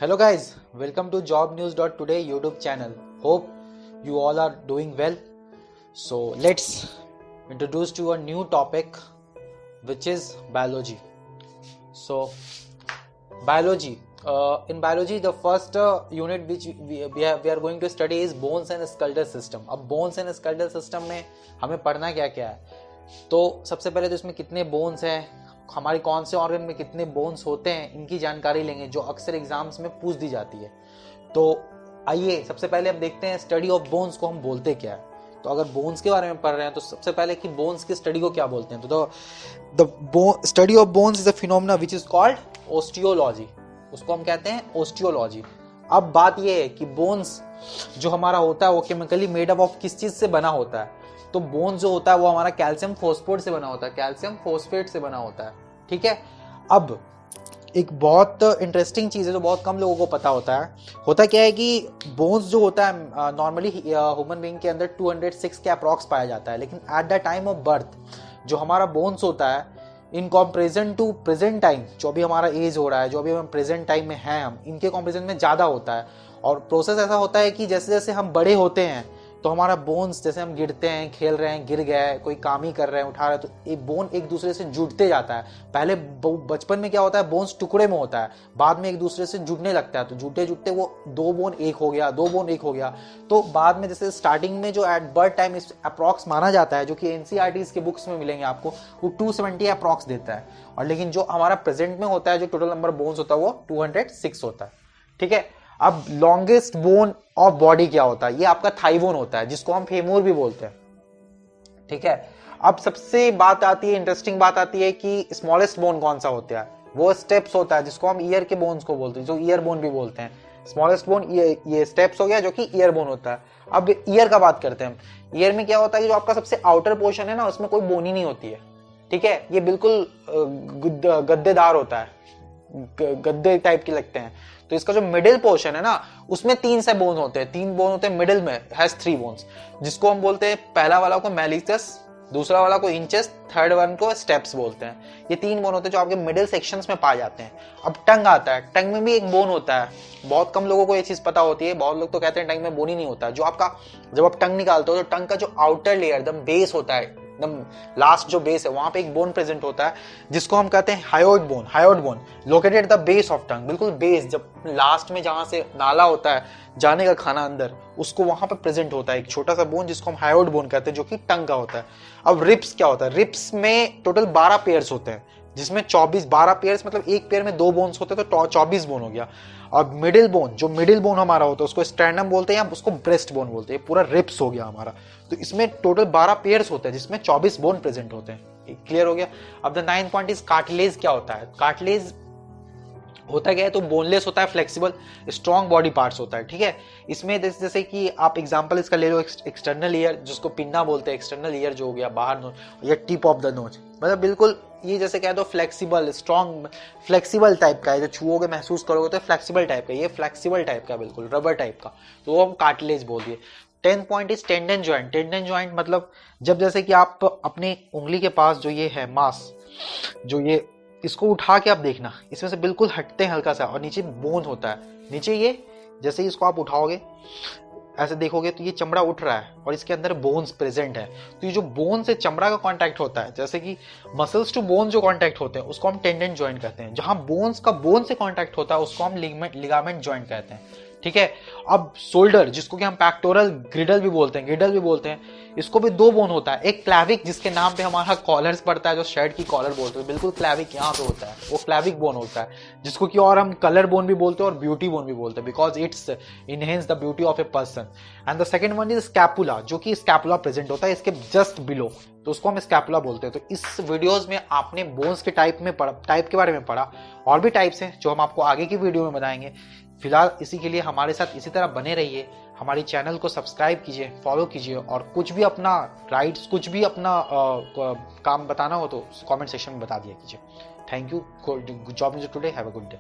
Hello guys, welcome to jobnews.today YouTube channel. Hope you all are doing well. So let's introduce to a new topic which is biology. So biology. In biology the first unit which we are going to study is bones and skeletal system. अब bones and skeletal system में हमें पढ़ना क्या क्या है, तो सबसे पहले तो इसमें कितने बोन्स हैं, हमारे कौन से ऑर्गन में कितने बोन्स होते हैं, इनकी जानकारी लेंगे जो अक्सर एग्जाम्स में पूछ दी जाती है। तो आइए सबसे पहले हम देखते हैं स्टडी ऑफ बोन्स को हम बोलते क्या है। तो अगर बोन्स के बारे में पढ़ रहे हैं तो सबसे पहले कि बोन्स की स्टडी को क्या बोलते हैं, तो the study of bones is a phenomena which is called osteology. उसको हम कहते हैं ओस्टियोलॉजी। अब बात यह है कि बोन्स जो हमारा होता है वो केमिकली मेड अप ऑफ किस चीज से बना होता है। तो बोन्स जो होता है वो हमारा कैल्शियम फोस्फेट से बना होता है, कैल्शियम फोस्फेट से बना होता है। ठीक है, अब एक बहुत इंटरेस्टिंग चीज है जो बहुत कम लोगों को पता होता है। होता क्या है कि बोन्स जो होता है नॉर्मली ह्यूमन बीइंग के अंदर 206 के अप्रॉक्स पाया जाता है, लेकिन at the time of birth जो हमारा बोन्स होता है इन कॉम्पेरिजन टू प्रेजेंट टाइम, जो भी हमारा एज हो रहा है, जो भी हम प्रेजेंट टाइम में हैं, हम इनके कॉम्पेरिजन में ज़्यादा होता है। और प्रोसेस ऐसा होता है कि जैसे जैसे हम बड़े होते हैं तो हमारा बोन्स, जैसे हम गिरते हैं, खेल रहे हैं, गिर गए, कोई काम ही कर रहे हैं, उठा रहे हैं, तो एक बोन एक दूसरे से जुड़ते जाता है। पहले बचपन में क्या होता है, बोन्स टुकड़े में होता है, बाद में एक दूसरे से जुड़ने लगता है। तो जुड़ते जुड़ते वो दो बोन एक हो गया, दो बोन एक हो गया। तो बाद में जैसे स्टार्टिंग में जो एट बर्थ टाइम इस अप्रॉक्स माना जाता है, जो कि एनसीईआरटी के बुक्स में मिलेंगे आपको, वो 270 अप्रॉक्स देता है। और लेकिन जो हमारा प्रेजेंट में होता है, जो टोटल नंबर बोन्स होता है वो 206 होता है। ठीक है, अब लॉन्गेस्ट बोन ऑफ बॉडी क्या होता है, ये आपका थाई बोन होता है, जिसको हम फेमोर भी बोलते हैं। ठीक है, अब सबसे बात आती है, इंटरेस्टिंग बात आती है कि स्मॉलेस्ट बोन कौन सा होता है, वो स्टेप्स होता है, जिसको हम ईयर के बोन्स को बोलते हैं, जो ईयर बोन भी बोलते हैं। स्मॉलेस्ट बोन ये स्टेप्स हो गया, जो कि ईयर बोन होता है। अब ईयर का बात करते हैं। ईयर में क्या होता है कि जो आपका सबसे आउटर पोर्शन है ना, उसमें कोई बोन ही नहीं होती है। ठीक है, ये बिल्कुल गद्देदार होता है, गद्दे टाइप के लगते हैं। तो इसका जो मिडिल पोर्शन है ना, उसमें 3 से बोन होते हैं, 3 बोन होते हैं मिडिल में, हैज 3 बोन्स, जिसको हम बोलते हैं पहला वाला को मेलिसस, दूसरा वाला को इंचेस, थर्ड वन को स्टेप्स बोलते हैं। ये 3 बोन होते हैं जो आपके मिडिल सेक्शंस में पाए जाते हैं। अब टंग आता है, टंग में भी एक बोन होता है। बहुत कम लोगों को ये चीज पता होती है, बहुत लोग तो कहते हैं टंग में बोन ही नहीं होता। जो आपका जब आप टंग निकालते हो तो टंग का जो आउटर लेयर एकदम बेस होता है, एकदम लास्ट जो बेस है, वहां पे एक बोन प्रेजेंट होता है, जिसको हम कहते हैं hyoid bone. Hyoid bone located the base of tongue, बिल्कुल बेस, जब लास्ट में जहां से नाला होता है जाने का खाना अंदर, उसको वहां पे प्रेजेंट होता है एक छोटा सा बोन, जिसको हम हायोइड बोन कहते हैं, जो कि टंग का होता है। अब रिप्स क्या होता है, रिप्स में टोटल 12 पेयर्स होते हैं, जिसमें 12 पेयर्स मतलब एक पेयर में 2 बोन्स होते हैं, तो 24 बोन हो गया। और मिडिल बोन, जो मिडिल बोन हमारा होता है उसको स्ट्रैंडम बोलते हैं, या उसको ब्रेस्ट बोन बोलते हैं। पूरा रिप्स हो गया हमारा। तो इसमें टोटल 12 पेयर्स होते हैं, जिसमें 24 बोन प्रेजेंट होते हैं। क्लियर हो गया। अब the 9th point is cartilage. क्या होता है कार्टिलेज, होता क्या है, तो बोनलेस होता है, फ्लेक्सिबल स्ट्रॉन्ग बॉडी पार्ट्स होता है। ठीक है, इसमें जैसे कि आप एग्जांपल इसका ले लो, एक्सटर्नल ईयर, जिसको पिन्ना बोलते हैं, एक्सटर्नल ईयर जो हो गया बाहर नोज, या टिप ऑफ द नोज, मतलब बिल्कुल ये जैसे कह दो फ्लेक्सिबल, स्ट्रॉन्ग फ्लेक्सिबल टाइप का है, जो छुओगे महसूस करोगे तो फ्लेक्सिबल टाइप का, ये फ्लेक्सिबल टाइप का, बिल्कुल रबर टाइप का, तो वो हम कार्टिलेज बोल दिए। 10th point is tendon joint. Tendon joint मतलब जब जैसे कि आप अपनी उंगली के पास जो ये है मांस, जो ये, इसको उठा के आप देखना, इसमें से बिल्कुल हटते हैं हल्का सा, और नीचे बोन होता है, नीचे ये जैसे ही इसको आप उठाओगे ऐसे देखोगे तो ये चमड़ा उठ रहा है और इसके अंदर बोन्स प्रेजेंट है। तो ये जो बोन से चमड़ा का कांटेक्ट होता है, जैसे कि मसल्स टू बोन जो कांटेक्ट होते हैं, उसको हम टेंडन जॉइंट कहते हैं। जहां बोन्स का बोन से कांटेक्ट होता है उसको हम लिगामेंट जॉइंट कहते हैं। ठीक है, अब शोल्डर, जिसको कि हम पैक्टोरल ग्रिडल भी बोलते हैं, इसको भी 2 बोन होता है। एक क्लैविक, जिसके नाम पे हमारा कॉलर्स पड़ता है, जो शर्ट की कॉलर बोलते हैं, बिल्कुल क्लैविक यहाँ पे होता है, वो क्लैविक बोन होता है, जिसको कि और हम कलर बोन भी बोलते हैं और ब्यूटी बोन भी बोलते हैं, because it's enhance the beauty of a person. And the second one is scapula, जो कि स्कैपुला प्रेजेंट होता है इसके जस्ट बिलो, तो उसको हम स्कैपुला बोलते हैं। तो इस वीडियोस में आपने बोन्स के टाइप के बारे में पढ़ा, और भी टाइप्स हैं जो हम आपको आगे की वीडियो में बताएंगे। फिलहाल इसी के लिए हमारे साथ इसी तरह बने रहिए, हमारी चैनल को सब्सक्राइब कीजिए, फॉलो कीजिए, और कुछ भी अपना राइट्स, कुछ भी अपना काम बताना हो तो कमेंट सेक्शन में बता दिया कीजिए। Thank you, good job today, have a good day.